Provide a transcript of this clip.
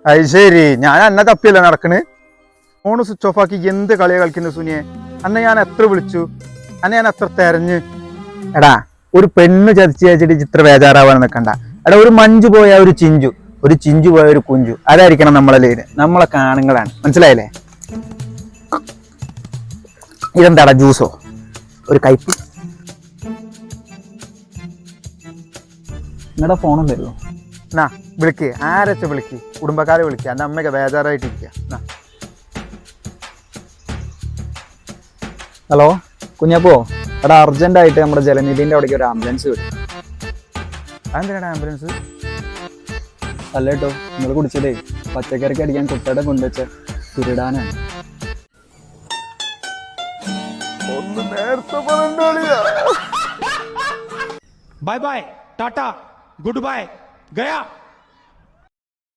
അത് ശരി, ഞാൻ അന്നെ തപ്പിയല്ലേ നടക്കണ്. ഫോണ് സ്വിച്ച് ഓഫ് ആക്കി എന്ത് കളിയാ കളിക്കുന്നത് സുനിയെ? അന്നെ ഞാൻ എത്ര വിളിച്ചു, അന്നെ ഞാൻ എത്ര തെരഞ്ഞ്. എടാ, ഒരു പെണ്ണ് ചതിച്ച് വെച്ചിട്ട് ചിത്ര ബേജാറാവാൻ നിൽക്കണ്ട. എടാ, ഒരു മഞ്ജു പോയ ഒരു ചിഞ്ചു, ഒരു ചിഞ്ചു പോയ ഒരു കുഞ്ചു, അതായിരിക്കണം നമ്മളെ ലൈന്. നമ്മളൊക്കെ ആണുങ്ങളാണ്, മനസ്സിലായില്ലേ? ഇതെന്താടാ, ജ്യൂസോ? ഒരു കയ്പ്. നിങ്ങളുടെ ഫോണും തരുമോ? എന്നാ വിളിക്ക്, ആരച്ച വിളിക്ക്, കുടുംബക്കാരെ വിളിക്കുക. എൻ്റെ അമ്മയൊക്കെ ബേജാറായിട്ടിരിക്കുക. ഹലോ കുഞ്ഞപ്പോ, എടാ അർജന്റായിട്ട് നമ്മുടെ ജലനിധിന്റെ അവിടേക്ക് ഒരു ആംബുലൻസ് വിടും. അതെന്തിനാണ് ആംബുലൻസ്? അല്ല കേട്ടോ, നിങ്ങൾ കുടിച്ചതേ പച്ചക്കറിക്ക് അടിക്കാൻ കുട്ടയുടെ കൊണ്ടുവച്ച കുരുടാനാണ്. ഒന്ന് നേരത്തെ പറഞ്ഞോളിയാ. Bye bye tata good bye गया।